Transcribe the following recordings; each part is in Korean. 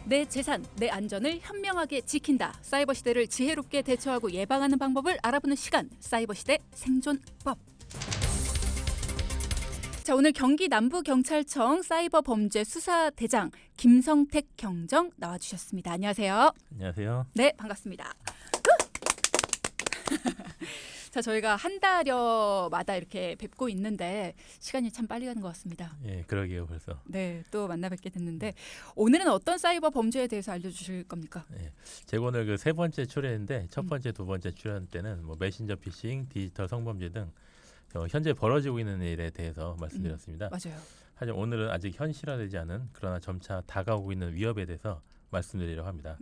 내 재산, 내 안전을 현명하게 지킨다. 사이버 시대를 지혜롭게 대처하고 예방하는 방법을 알아보는 시간, 사이버 시대 생존법. 자, 오늘 경기 남부경찰청 사이버 범죄 수사대장 김성택 경정 나와주셨습니다. 안녕하세요. 안녕하세요. 네, 반갑습니다. 자, 저희가 한 달여마다 이렇게 뵙고 있는데 시간이 참 빨리 가는 것 같습니다. 예, 그러게요, 벌써. 네, 또 만나 뵙게 됐는데 오늘은 어떤 사이버 범죄에 대해서 알려주실 겁니까? 예, 제가 오늘 그 세 번째 출연인데 첫 번째, 두 번째 출연 때는 뭐 메신저 피싱, 디지털 성범죄 등 현재 벌어지고 있는 일에 대해서 말씀드렸습니다. 맞아요. 하지만 오늘은 아직 현실화되지 않은 그러나 점차 다가오고 있는 위협에 대해서 말씀드리려고 합니다.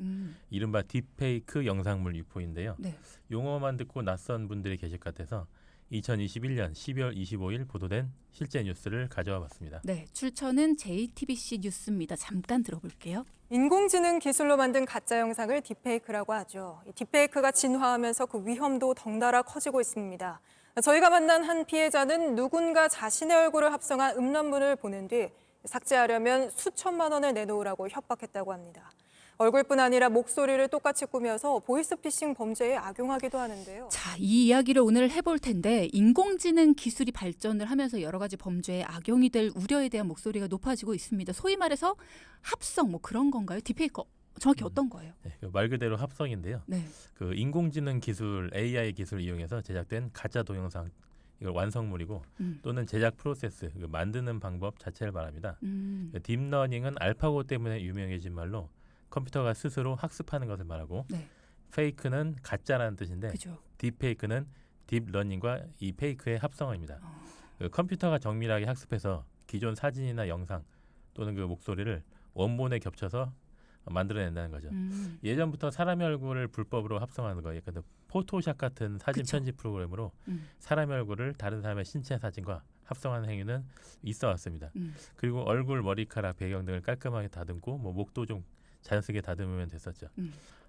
이른바 딥페이크 영상물 유포인데요. 네. 용어만 듣고 낯선 분들이 계실 것 같아서 2021년 12월 25일 보도된 실제 뉴스를 가져와 봤습니다. 네, 출처는 JTBC 뉴스입니다. 잠깐 들어볼게요. 인공지능 기술로 만든 가짜 영상을 딥페이크라고 하죠. 이 딥페이크가 진화하면서 그 위험도 덩달아 커지고 있습니다. 저희가 만난 한 피해자는 누군가 자신의 얼굴을 합성한 음란물을 보낸 뒤 삭제하려면 수천만 원을 내놓으라고 협박했다고 합니다. 얼굴뿐 아니라 목소리를 똑같이 꾸며서 보이스피싱 범죄에 악용하기도 하는데요. 자, 이 이야기를 오늘 해볼 텐데 인공지능 기술이 발전을 하면서 여러 가지 범죄에 악용이 될 우려에 대한 목소리가 높아지고 있습니다. 소위 말해서 합성 뭐 그런 건가요? 딥페이크 정확히 어떤 거예요? 네, 말 그대로 합성인데요. 네. 그 인공지능 기술, AI 기술을 이용해서 제작된 가짜 동영상 이걸 완성물이고 또는 제작 프로세스, 만드는 방법 자체를 말합니다. 딥러닝은 알파고 때문에 유명해진 말로 컴퓨터가 스스로 학습하는 것을 말하고 네. 페이크는 가짜라는 뜻인데 그죠. 딥페이크는 딥러닝과 이 페이크의 합성어입니다. 그 컴퓨터가 정밀하게 학습해서 기존 사진이나 영상 또는 그 목소리를 원본에 겹쳐서 만들어낸다는 거죠. 예전부터 사람의 얼굴을 불법으로 합성하는 거예요. 근데 포토샵 같은 사진 그쵸. 편집 프로그램으로 사람의 얼굴을 다른 사람의 신체 사진과 합성하는 행위는 있어 왔습니다. 그리고 얼굴, 머리카락, 배경 등을 깔끔하게 다듬고 뭐 목도 좀 자연스럽게 다듬으면 됐었죠.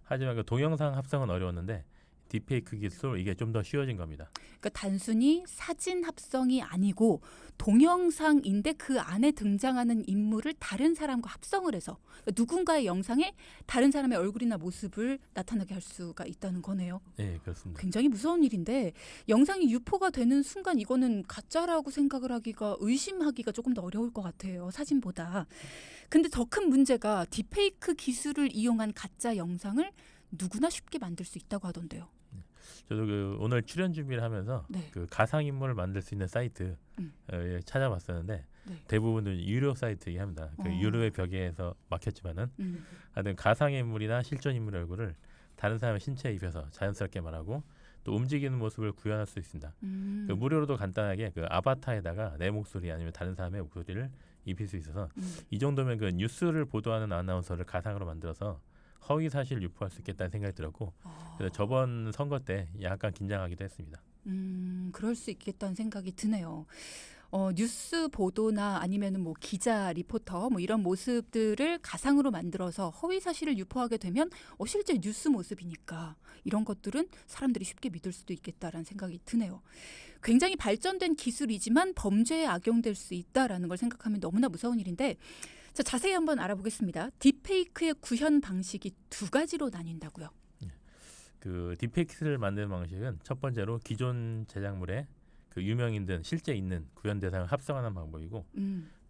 하지만 그 동영상 합성은 어려웠는데 딥페이크 기술 이게 좀 더 쉬워진 겁니다. 그러니까 단순히 사진 합성이 아니고 동영상인데 그 안에 등장하는 인물을 다른 사람과 합성을 해서 그러니까 누군가의 영상에 다른 사람의 얼굴이나 모습을 나타나게 할 수가 있다는 거네요. 네, 그렇습니다. 굉장히 무서운 일인데 영상이 유포가 되는 순간 이거는 가짜라고 생각을 하기가 의심하기가 조금 더 어려울 것 같아요. 사진보다. 근데 더 큰 문제가 딥페이크 기술을 이용한 가짜 영상을 누구나 쉽게 만들 수 있다고 하던데요. 저도 그 오늘 출연 준비를 하면서 네. 그 가상 인물을 만들 수 있는 사이트 찾아봤었는데 네. 대부분은 유료 사이트이긴 합니다. 그 유료의 벽에서 막혔지만은 하여튼 가상 인물이나 실존 인물의 얼굴을 다른 사람의 신체에 입혀서 자연스럽게 말하고 또 움직이는 모습을 구현할 수 있습니다. 그 무료로도 간단하게 그 아바타에다가 내 목소리 아니면 다른 사람의 목소리를 입힐 수 있어서 이 정도면 그 뉴스를 보도하는 아나운서를 가상으로 만들어서 허위 사실 유포할 수 있겠다는 생각이 들었고 그래서 저번 선거 때 약간 긴장하기도 했습니다. 그럴 수 있겠다는 생각이 드네요. 뉴스 보도나 아니면은 뭐 기자, 리포터 뭐 이런 모습들을 가상으로 만들어서 허위 사실을 유포하게 되면 실제 뉴스 모습이니까 이런 것들은 사람들이 쉽게 믿을 수도 있겠다라는 생각이 드네요. 굉장히 발전된 기술이지만 범죄에 악용될 수 있다라는 걸 생각하면 너무나 무서운 일인데 자, 자세히 한번 알아보겠습니다. 딥페이크의 구현 방식이 두 가지로 나뉜다고요. 그 딥페이크를 만드는 방식은 첫 번째로 기존 제작물에 그 유명인들 실제 있는 구현 대상을 합성하는 방법이고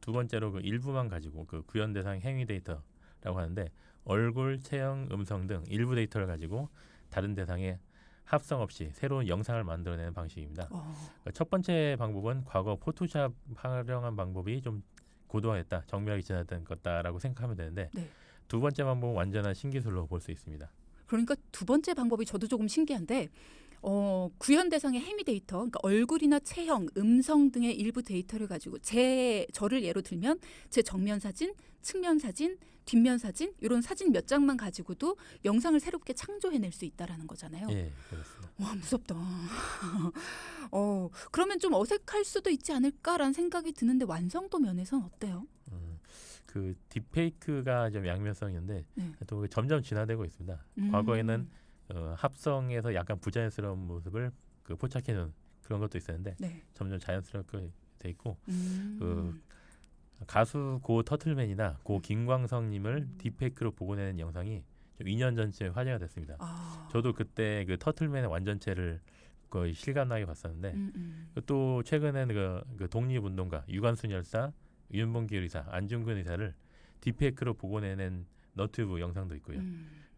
두 번째로 그 일부만 가지고 그 구현 대상 행위 데이터라고 하는데 얼굴, 체형, 음성 등 일부 데이터를 가지고 다른 대상에 합성 없이 새로운 영상을 만들어내는 방식입니다. 그러니까 첫 번째 방법은 과거 포토샵 활용한 방법이 좀 고도화했다, 정밀하게 진화된 것다라고 생각하면 되는데 네. 두 번째 방법은 완전한 신기술로 볼 수 있습니다. 그러니까 두 번째 방법이 저도 조금 신기한데 구현 대상의 행위 데이터, 그러니까 얼굴이나 체형, 음성 등의 일부 데이터를 가지고 저를 예로 들면 제 정면 사진, 측면 사진, 뒷면 사진 이런 사진 몇 장만 가지고도 영상을 새롭게 창조해낼 수 있다라는 거잖아요. 예, 그렇습니다. 와, 무섭다. 그러면 좀 어색할 수도 있지 않을까라는 생각이 드는데 완성도 면에서는 어때요? 그 딥페이크가 좀 양면성인데 네. 또 점점 진화되고 있습니다. 과거에는 합성해서 약간 부자연스러운 모습을 그 포착해놓은 그런 것도 있었는데 네. 점점 자연스럽게 돼 있고 가수 고 터틀맨이나 고 김광석님을 딥페이크로 복원해낸 영상이 좀 2년 전쯤에 화제가 됐습니다. 저도 그때 그 터틀맨의 완전체를 거의 실감나게 봤었는데 또 최근에는 그 독립운동가 유관순 열사, 윤봉길 의사, 안중근 의사를 딥페이크로 복원해낸 너튜브 영상도 있고요.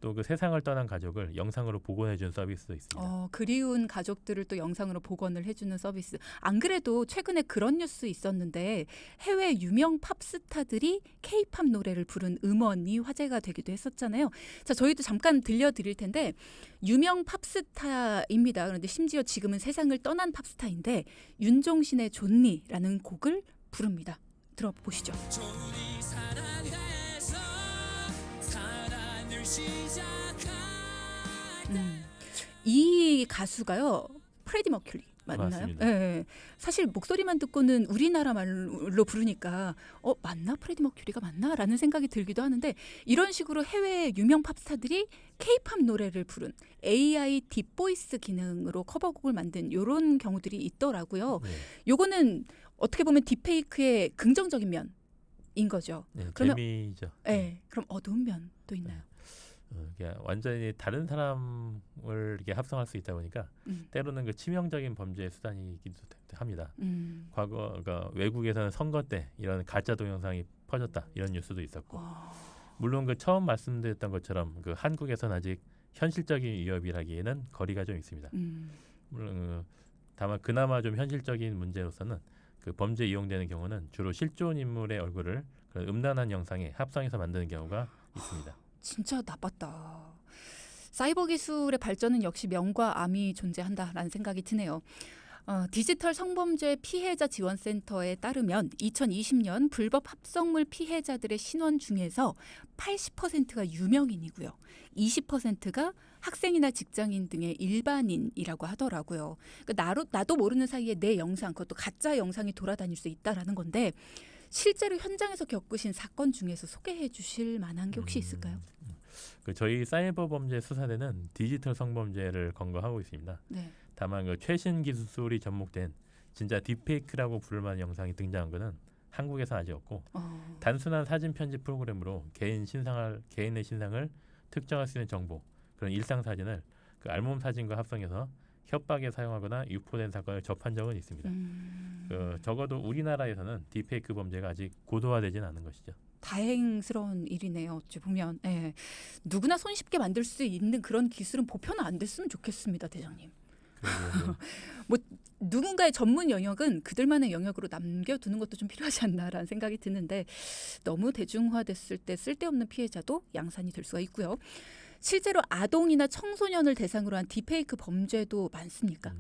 또 그 세상을 떠난 가족을 영상으로 복원해준 서비스도 있습니다. 그리운 가족들을 또 영상으로 복원을 해주는 서비스. 안 그래도 최근에 그런 뉴스 있었는데 해외 유명 팝스타들이 K-팝 노래를 부른 음원이 화제가 되기도 했었잖아요. 자, 저희도 잠깐 들려드릴 텐데 유명 팝스타입니다. 그런데 심지어 지금은 세상을 떠난 팝스타인데 윤종신의 존니라는 곡을 부릅니다. 들어보시죠. 존니 사랑해서 사랑을 이 가수가요 프레디 머큐리 맞나요? 맞습니다. 네. 사실 목소리만 듣고는 우리나라 말로 부르니까 맞나? 프레디 머큐리가 맞나?라는 생각이 들기도 하는데 이런 식으로 해외 유명 팝스타들이 K-팝 노래를 부른 AI 딥보이스 기능으로 커버곡을 만든 이런 경우들이 있더라고요. 네. 요거는 어떻게 보면 딥페이크의 긍정적인 면인 거죠. 네, 그러면- 재미죠. 네. 그럼 어두운 면도 있나요? 이게 완전히 다른 사람을 이렇게 합성할 수 있다 보니까 때로는 그 치명적인 범죄의 수단이기도 합니다. 과거 그러니까 외국에서는 선거 때 이런 가짜 동영상이 퍼졌다 이런 뉴스도 있었고 물론 그 처음 말씀드렸던 것처럼 그 한국에서는 아직 현실적인 위협이라기에는 거리가 좀 있습니다. 물론 다만 그나마 좀 현실적인 문제로서는 그 범죄에 이용되는 경우는 주로 실존 인물의 얼굴을 그런 음란한 영상에 합성해서 만드는 경우가 있습니다. 진짜 나빴다. 사이버 기술의 발전은 역시 명과 암이 존재한다라는 생각이 드네요. 디지털 성범죄 피해자 지원센터에 따르면 2020년 불법 합성물 피해자들의 신원 중에서 80%가 유명인이고요. 20%가 학생이나 직장인 등의 일반인이라고 하더라고요. 그러니까 나도 모르는 사이에 내 영상, 그것도 가짜 영상이 돌아다닐 수 있다라는 건데 실제로 현장에서 겪으신 사건 중에서 소개해 주실 만한 게 혹시 있을까요? 그 저희 사이버 범죄 수사대는 디지털 성범죄를 검거하고 있습니다. 네. 다만 그 최신 기술이 접목된 진짜 딥페이크라고 부를 만한 영상이 등장한 것은 한국에서 아직 없고 단순한 사진 편집 프로그램으로 개인의 신상을 특정할 수 있는 정보 그런 일상 사진을 그 알몸 사진과 합성해서 협박에 사용하거나 유포된 사건을 접한 적은 있습니다. 적어도 우리나라에서는 딥페이크 범죄가 아직 고도화되지는 않은 것이죠. 다행스러운 일이네요. 어찌 보면 누구나 손쉽게 만들 수 있는 그런 기술은 보편화 안 됐으면 좋겠습니다, 대장님. 뭐 누군가의 전문 영역은 그들만의 영역으로 남겨두는 것도 좀 필요하지 않나라는 생각이 드는데 너무 대중화됐을 때 쓸데없는 피해자도 양산이 될 수가 있고요. 실제로 아동이나 청소년을 대상으로 한 딥페이크 범죄도 많습니까?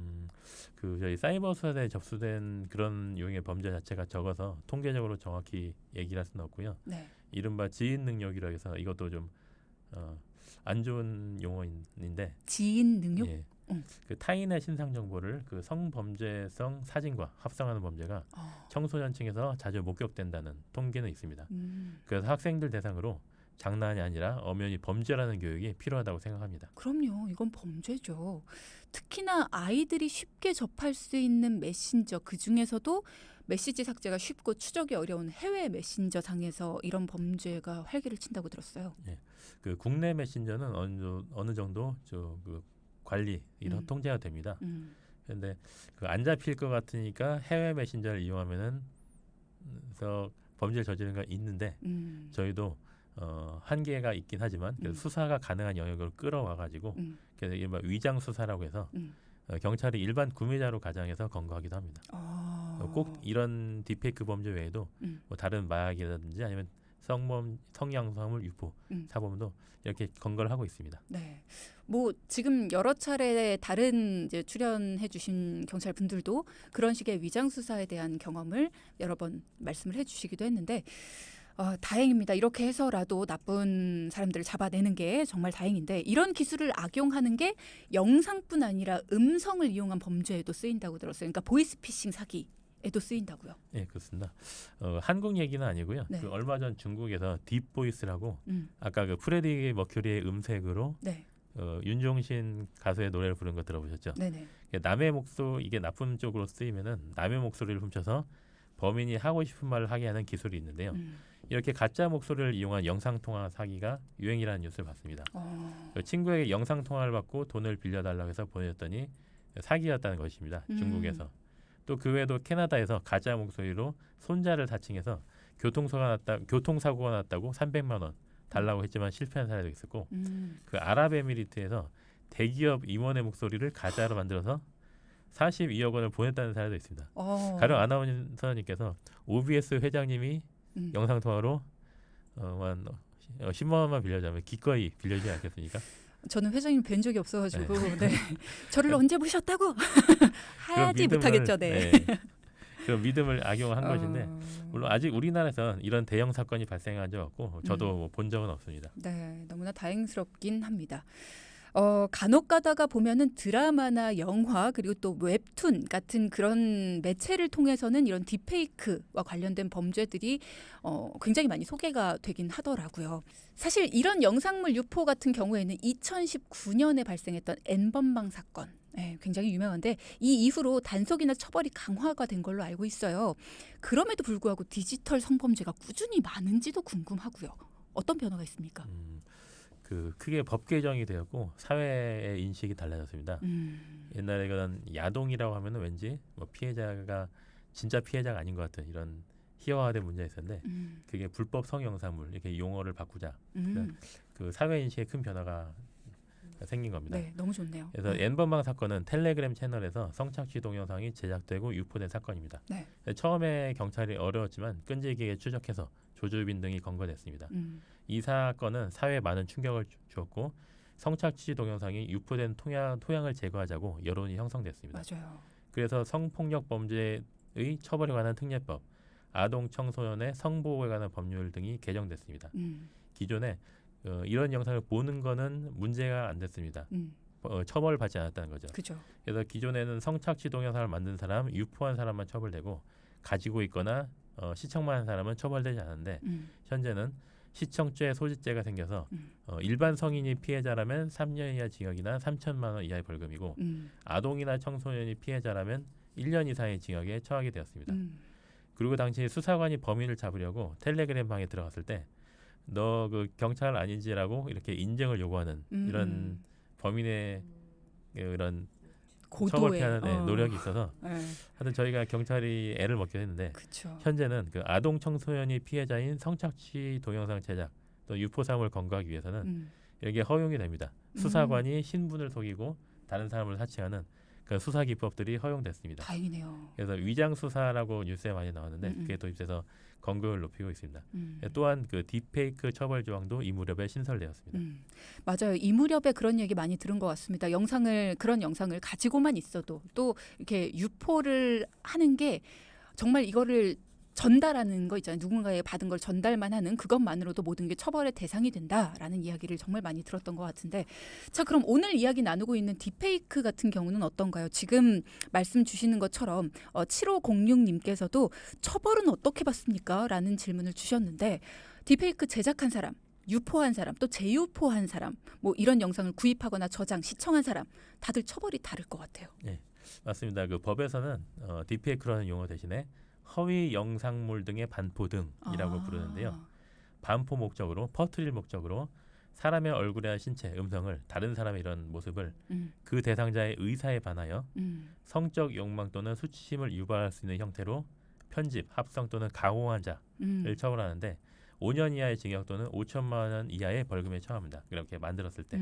그 저희 사이버 수사대에 접수된 그런 유형의 범죄 자체가 적어서 통계적으로 정확히 얘기를 할 수는 없고요. 네. 이른바 지인 능력이라고 해서 이것도 좀 안 좋은 용어인데 지인 능력? 예. 그 타인의 신상 정보를 그 성범죄성 사진과 합성하는 범죄가 청소년층에서 자주 목격된다는 통계는 있습니다. 그래서 학생들 대상으로 장난이 아니라 엄연히 범죄라는 교육이 필요하다고 생각합니다. 그럼요. 이건 범죄죠. 특히나 아이들이 쉽게 접할 수 있는 메신저 그중에서도 메시지 삭제가 쉽고 추적이 어려운 해외 메신저 상에서 이런 범죄가 활기를 친다고 들었어요. 예. 그 국내 메신저는 어느 정도 그 관리 이런 통제가 됩니다. 그런데 그 안 잡힐 것 같으니까 해외 메신저를 이용하면은 그래서 범죄를 저지르는 게 있는데 저희도 한계가 있긴 하지만 수사가 가능한 영역으로 끌어와가지고 그래서 이른바 위장 수사라고 해서 경찰이 일반 구매자로 가장해서 검거하기도 합니다. 꼭 이런 딥페이크 범죄 외에도 뭐 다른 마약이라든지 아니면 성양성물 유포 사범도 이렇게 검거를 하고 있습니다. 네, 뭐 지금 여러 차례 다른 이제 출연해주신 경찰 분들도 그런 식의 위장 수사에 대한 경험을 여러 번 말씀을 해주시기도 했는데. 다행입니다. 이렇게 해서라도 나쁜 사람들을 잡아내는 게 정말 다행인데 이런 기술을 악용하는 게 영상뿐 아니라 음성을 이용한 범죄에도 쓰인다고 들었어요. 그러니까 보이스피싱 사기에도 쓰인다고요. 네, 그렇습니다. 한국 얘기는 아니고요. 네. 그 얼마 전 중국에서 딥보이스라고 아까 그 프레디 머큐리의 음색으로 네. 윤종신 가수의 노래를 부른 거 들어보셨죠? 네네. 남의 목소리 이게 나쁜 쪽으로 쓰이면은 남의 목소리를 훔쳐서 범인이 하고 싶은 말을 하게 하는 기술이 있는데요. 이렇게 가짜 목소리를 이용한 영상통화 사기가 유행이라는 뉴스를 봤습니다. 그 친구에게 영상통화를 받고 돈을 빌려달라고 해서 보내줬더니 사기였다는 것입니다. 중국에서. 또 그 외에도 캐나다에서 가짜 목소리로 손자를 사칭해서 교통사고가 났다고 300만 원 달라고 했지만 실패한 사례도 있었고 그 아랍에미리트에서 대기업 임원의 목소리를 가짜로 만들어서 42억 원을 보냈다는 사례도 있습니다. 가령 아나운서님께서 OBS 회장님이 영상통화로 10만 원만 빌려주면 기꺼이 빌려주지 않겠습니까? 저는 회장님 뵌 적이 없어가지고 네. 네. 저를 언제 보셨다고 하지 못하겠죠. 네. 그런 믿음을 악용한 것인데 물론 아직 우리나라에서는 이런 대형 사건이 발생한 적 없고 저도 뭐본 적은 없습니다. 네, 너무나 다행스럽긴 합니다. 간혹 가다가 보면은 드라마나 영화 그리고 또 웹툰 같은 그런 매체를 통해서는 이런 딥페이크와 관련된 범죄들이 굉장히 많이 소개가 되긴 하더라고요. 사실 이런 영상물 유포 같은 경우에는 2019년에 발생했던 N번방 사건 굉장히 유명한데 이 이후로 단속이나 처벌이 강화가 된 걸로 알고 있어요. 그럼에도 불구하고 디지털 성범죄가 꾸준히 많은지도 궁금하고요. 어떤 변화가 있습니까? 그 크게 법 개정이 되었고 사회의 인식이 달라졌습니다. 옛날에 그런 야동이라고 하면은 왠지 뭐 피해자가 진짜 피해자가 아닌 것 같은 이런 희화화된 문제가 있었는데 그게 불법 성영상물 이렇게 용어를 바꾸자 그 사회 인식에 큰 변화가 생긴 겁니다. 네, 너무 좋네요. 그래서 N번방 사건은 텔레그램 채널에서 성착취 동영상이 제작되고 유포된 사건입니다. 네. 처음에 경찰이 어려웠지만 끈질기게 추적해서 조주빈 등이 검거됐습니다. 이 사건은 사회에 많은 충격을 주었고 성착취 동영상이 유포된 토양을 제거하자고 여론이 형성됐습니다. 맞아요. 그래서 성폭력 범죄의 처벌에 관한 특례법, 아동 청소년의 성보호에 관한 법률 등이 개정됐습니다. 기존에 이런 영상을 보는 거는 문제가 안 됐습니다. 처벌을 받지 않았다는 거죠. 그죠. 그래서 기존에는 성착취 동영상을 만든 사람, 유포한 사람만 처벌되고 가지고 있거나 시청만 한 사람은 처벌되지 않았는데 현재는 시청죄 소지죄가 생겨서 일반 성인이 피해자라면 3년 이하 징역이나 3천만 원 이하의 벌금이고 아동이나 청소년이 피해자라면 1년 이상의 징역에 처하게 되었습니다. 그리고 당시 수사관이 범인을 잡으려고 텔레그램 방에 들어갔을 때 너 그 경찰 아닌지라고 이렇게 인정을 요구하는 이런 범인의 이런 처벌 고도의 피하는 노력이 있어서 네. 하여튼 저희가 경찰이 애를 먹긴 했는데 그렇죠. 현재는 그 아동 청소년이 피해자인 성착취 동영상 제작 또 유포사물을 검거하기 위해서는 이게 허용이 됩니다. 수사관이 신분을 속이고 다른 사람을 사칭하는 그 수사 기법들이 허용됐습니다. 다행이네요. 그래서 위장 수사라고 뉴스에 많이 나왔는데 그게 도입돼서 검거를 높이고 있습니다. 또한 그 딥페이크 처벌 조항도 이 무렵에 신설되었습니다. 맞아요. 이 무렵에 그런 얘기 많이 들은 것 같습니다. 그런 영상을 가지고만 있어도 또 이렇게 유포를 하는 게 정말 이거를 전달하는 거 있잖아요. 누군가에 받은 걸 전달만 하는 그것만으로도 모든 게 처벌의 대상이 된다라는 이야기를 정말 많이 들었던 것 같은데 자 그럼 오늘 이야기 나누고 있는 딥페이크 같은 경우는 어떤가요? 지금 말씀 주시는 것처럼 7506님께서도 처벌은 어떻게 받습니까? 라는 질문을 주셨는데 딥페이크 제작한 사람 유포한 사람, 또 재유포한 사람, 뭐 이런 영상을 구입하거나 저장, 시청한 사람 다들 처벌이 다를 것 같아요. 네, 맞습니다. 그 법에서는 딥페이크라는 용어 대신에 허위 영상물 등의 반포 등이라고 부르는데요. 반포 목적으로 퍼뜨릴 목적으로 사람의 얼굴이나 신체, 음성을 다른 사람의 이런 모습을 그 대상자의 의사에 반하여 성적 욕망 또는 수치심을 유발할 수 있는 형태로 편집, 합성 또는 가공한 자를 처벌하는데 5년 이하의 징역 또는 5천만 원 이하의 벌금에 처합니다. 그렇게 만들었을 때.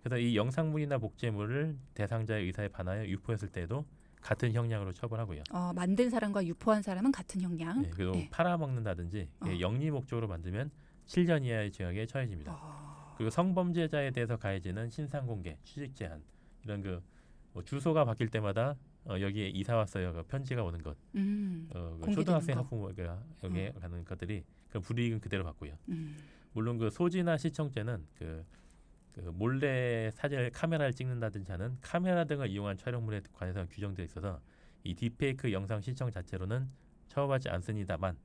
그래서 이 영상물이나 복제물을 대상자의 의사에 반하여 유포했을 때에도 같은 형량으로 처벌하고요. 만든 사람과 유포한 사람은 같은 형량. 네, 그리고 네. 팔아먹는다든지 영리 목적으로 만들면 7년 이하의 징역에 처해집니다. 그리고 성범죄자에 대해서 가해지는 신상공개, 취직 제한 이런 뭐 주소가 바뀔 때마다 여기에 이사 왔어요. 그 편지가 오는 것, 그 초등학생 학부모가 여기에 가는 것들이 그 불이익은 그대로 받고요. 물론 그 소지나 시청죄는 그 몰래 사진을 카메라를 찍는다든지 하는 카메라 등을 이용한 촬영물에 관해서 규정되어 있어서 이 딥페이크 영상 시청 자체로는 처벌하지 않습니다만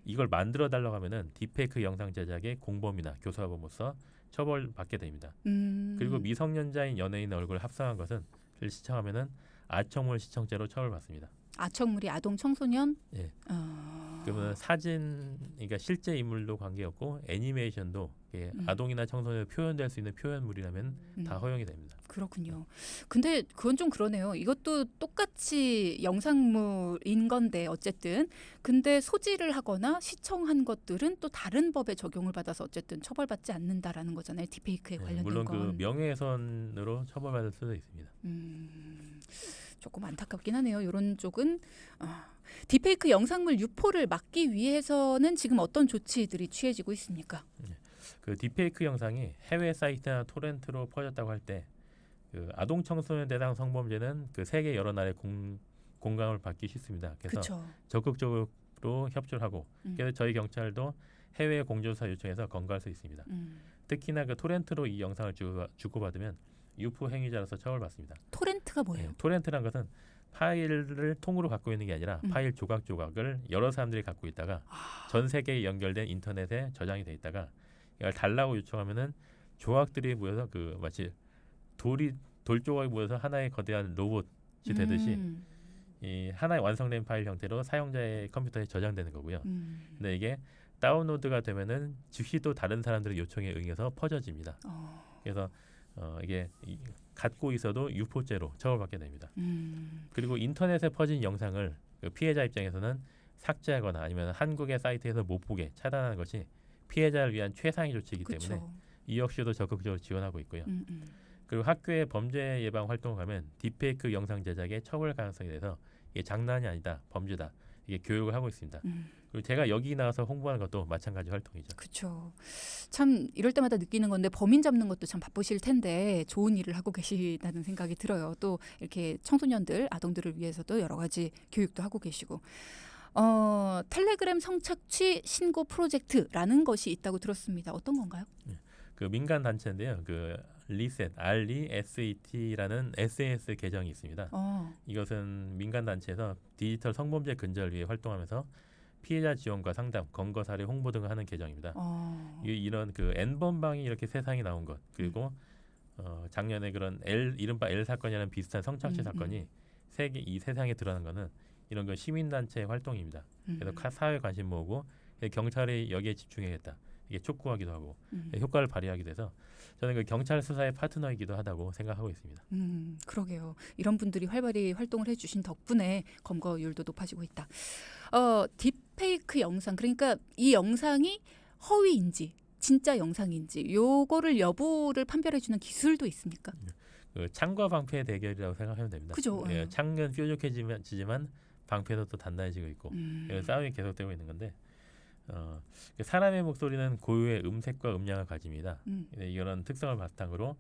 이걸 만들어 달라고 하면은 딥페이크 영상 제작의 공범이나 교사범으로서 처벌받게 됩니다. 그리고 미성년자인 연예인 얼굴을 합성한 것을 시청하면은 아청물 시청죄로 처벌받습니다. 아청물이 아동 청소년. 예. 그러면 사진, 그러니까 실제 인물도 관계없고 애니메이션도 아동이나 청소년에 표현될 수 있는 표현물이라면 다 허용이 됩니다. 그렇군요. 근데 그건 좀 그러네요. 이것도 똑같이 영상물인 건데 어쨌든 근데 소지를 하거나 시청한 것들은 또 다른 법에 적용을 받아서 어쨌든 처벌받지 않는다라는 거잖아요. 딥페이크에 관련된 물론 건. 그 명예훼손으로 처벌받을 수도 있습니다. 조금 안타깝긴 하네요. 이런 쪽은 딥페이크 영상물 유포를 막기 위해서는 지금 어떤 조치들이 취해지고 있습니까? 그 딥페이크 영상이 해외 사이트나 토렌트로 퍼졌다고 할 때 그 아동 청소년 대상 성범죄는 그 세계 여러 나라의 공감을 받기 쉽습니다. 그래서 그렇죠. 적극적으로 협조를 하고 그래서 저희 경찰도 해외 공조사 요청해서 검거할 수 있습니다. 특히나 그 토렌트로 이 영상을 주고받으면 유포 행위자로서 처벌받습니다. 토렌트가 뭐예요? 토렌트란 것은 파일을 통으로 갖고 있는 게 아니라 파일 조각조각을 여러 사람들이 갖고 있다가 전 세계에 연결된 인터넷에 저장이 돼 있다가 이걸 달라고 요청하면은 조각들이 모여서 그 마치 돌 조각이 모여서 하나의 거대한 로봇이 되듯이 이 하나의 완성된 파일 형태로 사용자의 컴퓨터에 저장되는 거고요. 근데 이게 다운로드가 되면은 즉시 또 다른 사람들의 요청에 응해서 퍼져집니다. 그래서 이게 갖고 있어도 유포죄로 처벌받게 됩니다. 그리고 인터넷에 퍼진 영상을 그 피해자 입장에서는 삭제하거나 아니면 한국의 사이트에서 못 보게 차단하는 것이 피해자를 위한 최상의 조치이기 때문에 이 역시도 적극적으로 지원하고 있고요. 그리고 학교의 범죄 예방 활동을 하면 딥페이크 영상 제작의 처벌 가능성에 대해서 이게 장난이 아니다, 범죄다 이게 교육을 하고 있습니다. 그리고 제가 여기 나와서 홍보하는 것도 마찬가지 활동이죠. 그렇죠. 참 이럴 때마다 느끼는 건데 범인 잡는 것도 참 바쁘실 텐데 좋은 일을 하고 계시다는 생각이 들어요. 또 이렇게 청소년들, 아동들을 위해서도 여러 가지 교육도 하고 계시고. 텔레그램 성착취 신고 프로젝트라는 것이 있다고 들었습니다. 어떤 건가요? 그 민간 단체인데요. 그 리셋, RESET라는 SNS 계정이 있습니다. 이것은 민간 단체에서 디지털 성범죄 근절을 위해 활동하면서 피해자 지원과 상담, 검거 사례 홍보 등을 하는 계정입니다. 이런 그 N번방이 이렇게 세상에 나온 것 그리고 작년에 그런 이른바 L 사건이라는 비슷한 성착취 사건이 이 세상에 드러난 거는 이런 그 시민단체 활동입니다. 그래서 사회 관심 모으고 경찰이 여기에 집중해야겠다. 이게 촉구하기도 하고 효과를 발휘하기도 해서 저는 그 경찰 수사의 파트너이기도 하다고 생각하고 있습니다. 그러게요. 이런 분들이 활발히 활동을 해주신 덕분에 검거율도 높아지고 있다. 딥페이크 영상, 그러니까 이 영상이 허위인지 진짜 영상인지 요거를 여부를 판별해주는 기술도 있습니까? 그 창과 방패의 대결이라고 생각하면 됩니다. 그죠. 창은 뾰족해지지만 방패도 또 단단해지고 있고 싸움이 계속되고 있는 건데 사람의 목소리는 고유의 음색과 음량을 가집니다. 이런 특성을 바탕으로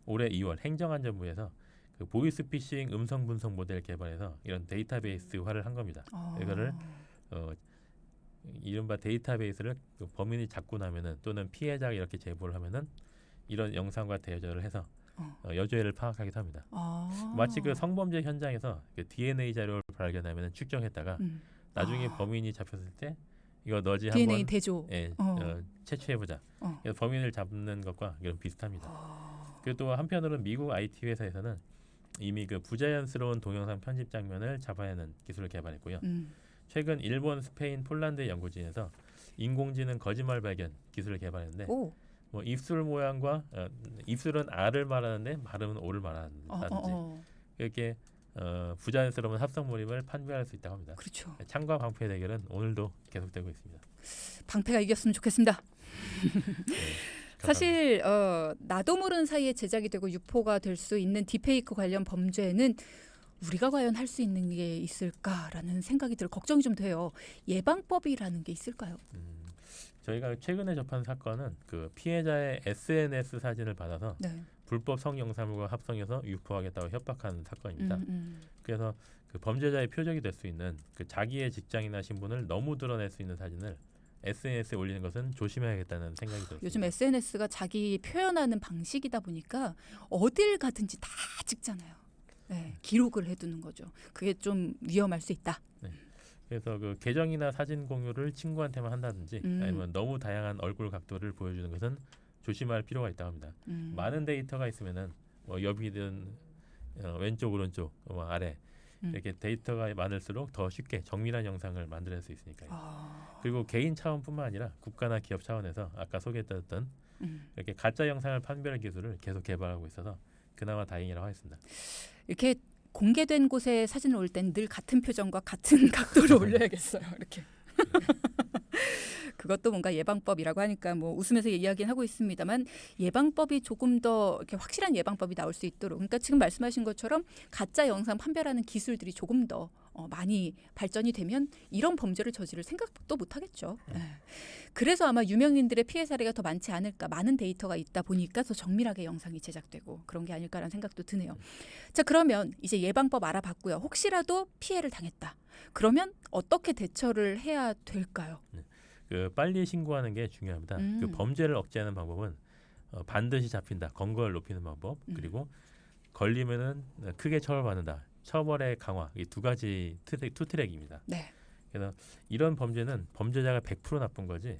올해 2월 행정안전부에서 그 보이스피싱 음성 분석 모델 개발해서 이런 데이터베이스화를 한 겁니다. 이거를 이른바 데이터베이스를 그 범인이 잡고 나면은 또는 피해자가 이렇게 제보를 하면은 이런 영상과 대조를 해서 여죄를 파악하기도 합니다. 마치 그 성범죄 현장에서 그 DNA 자료를 발견하면 측정했다가 나중에 범인이 잡혔을 때 이거 너지 DNA 한번 대조. 채취해보자. 그래서 범인을 잡는 것과 이런 비슷합니다. 그리고 또 한편으로는 미국 IT 회사에서는 이미 그 부자연스러운 동영상 편집 장면을 잡아내는 기술을 개발했고요. 최근 일본, 스페인, 폴란드 연구진에서 인공지능 거짓말 발견 기술을 개발했는데 뭐 입술 모양과 입술은 R을 말하는데 발음은 O를 말한다든지 이렇게 부자연스러운 합성 몰입을 판별할 수 있다고 합니다. 그렇죠. 창과 방패 대결은 오늘도 계속되고 있습니다. 방패가 이겼으면 좋겠습니다. 네, 사실 나도 모르는 사이에 제작이 되고 유포가 될 수 있는 딥페이크 관련 범죄는 우리가 과연 할 수 있는 게 있을까라는 생각이 들어 걱정이 좀 돼요. 예방법이라는 게 있을까요? 저희가 최근에 접한 사건은 그 피해자의 SNS 사진을 받아서 불법 성영상물과 합성해서 유포하겠다고 협박하는 사건입니다. 그래서 그 범죄자의 표적이 될 수 있는 그 자기의 직장이나 신분을 너무 드러낼 수 있는 사진을 SNS에 올리는 것은 조심해야겠다는 생각이 들었습니다. 요즘 SNS가 자기 표현하는 방식이다 보니까 어딜 가든지 다 찍잖아요. 기록을 해두는 거죠. 그게 좀 위험할 수 있다. 그래서 그 계정이나 사진 공유를 친구한테만 한다든지 아니면 너무 다양한 얼굴 각도를 보여주는 것은 조심할 필요가 있다고 합니다. 많은 데이터가 있으면은 뭐 옆이든 왼쪽 오른쪽 아래 이렇게 데이터가 많을수록 더 쉽게 정밀한 영상을 만들 수 있으니까요. 아, 그리고 개인 차원뿐만 아니라 국가나 기업 차원에서 아까 소개했던 음. 이렇게 가짜 영상을 판별하는 기술을 계속 개발하고 있어서 그나마 다행이라고 하겠습니다. 이렇게 공개된 곳에 사진을 올 땐 늘 같은 표정과 같은 각도로 올려야겠어요. 이렇게. 그것도 뭔가 예방법이라고 하니까 뭐 웃으면서 이야기는 하고 있습니다만 예방법이 조금 더 이렇게 확실한 예방법이 나올 수 있도록 그러니까 지금 말씀하신 것처럼 가짜 영상 판별하는 기술들이 조금 더 많이 발전이 되면 이런 범죄를 저지를 생각도 못 하겠죠. 네. 그래서 아마 유명인들의 피해 사례가 더 많지 않을까 많은 데이터가 있다 보니까 더 정밀하게 영상이 제작되고 그런 게 아닐까라는 생각도 드네요. 자 그러면 이제 예방법 알아봤고요. 혹시라도 피해를 당했다. 그러면 어떻게 대처를 해야 될까요? 그 빨리 신고하는 게 중요합니다. 그 범죄를 억제하는 방법은 반드시 잡힌다. 검거를 높이는 방법 그리고 걸리면은 크게 처벌받는다. 처벌의 강화 이 두 가지 투 트랙입니다. 네. 그래서 이런 범죄는 범죄자가 100% 나쁜 거지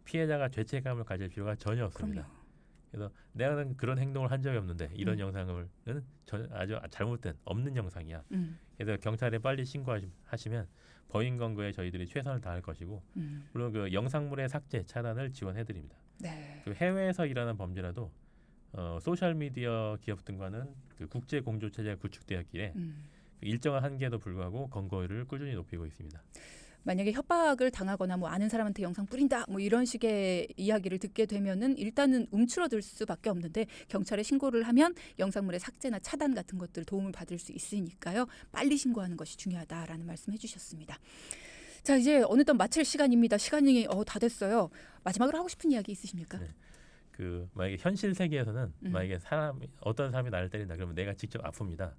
피해자가 죄책감을 가질 필요가 전혀 없습니다. 그럼요. 그래서 내가 그런 행동을 한 적이 없는데 이런 음. 영상은 아주 잘못된 없는 영상이야. 그래서 경찰에 빨리 신고하시면 범인 검거에 저희들이 최선을 다할 것이고 물론 그 영상물의 삭제 차단을 지원해드립니다. 네. 그 해외에서 일하는 범죄라도 소셜 미디어 기업 등과는 그 국제 공조 체제가 구축되었기에 그 일정한 한계에도 불구하고 검거율을 꾸준히 높이고 있습니다. 만약에 협박을 당하거나 뭐 아는 사람한테 영상 뿌린다 뭐 이런 식의 이야기를 듣게 되면은 일단은 움츠러들 수밖에 없는데 경찰에 신고를 하면 영상물의 삭제나 차단 같은 것들 도움을 받을 수 있으니까요. 빨리 신고하는 것이 중요하다라는 말씀 해주셨습니다. 자 이제 어느덧 마칠 시간입니다. 시간이 다 됐어요. 마지막으로 하고 싶은 이야기 있으십니까? 네. 그 만약에 현실 세계에서는 만약에 어떤 사람이 나를 때린다 그러면 내가 직접 아픕니다.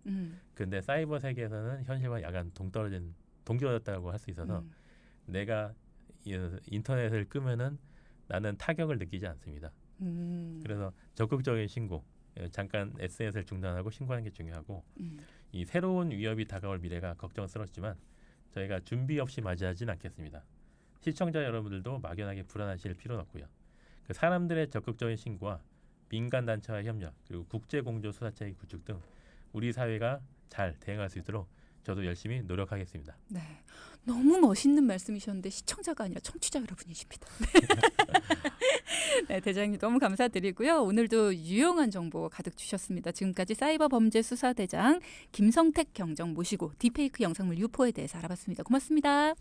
근데 사이버 세계에서는 현실과 약간 동떨어졌다고 할 수 있어서 내가 인터넷을 끄면은 나는 타격을 느끼지 않습니다. 그래서 적극적인 신고, 잠깐 SNS를 중단하고 신고하는 게 중요하고 이 새로운 위협이 다가올 미래가 걱정스럽지만 저희가 준비 없이 맞이하진 않겠습니다. 시청자 여러분들도 막연하게 불안하실 필요는 없고요. 그 사람들의 적극적인 신고와 민간 단체와의 협력 그리고 국제 공조 수사체계 구축 등 우리 사회가 잘 대응할 수 있도록 저도 열심히 노력하겠습니다. 네, 너무 멋있는 말씀이셨는데 시청자가 아니라 청취자 여러분이십니다. 네, 대장님 너무 감사드리고요. 오늘도 유용한 정보 가득 주셨습니다. 지금까지 사이버 범죄 수사대장 김성택 경정 모시고 딥페이크 영상물 유포에 대해서 알아봤습니다. 고맙습니다.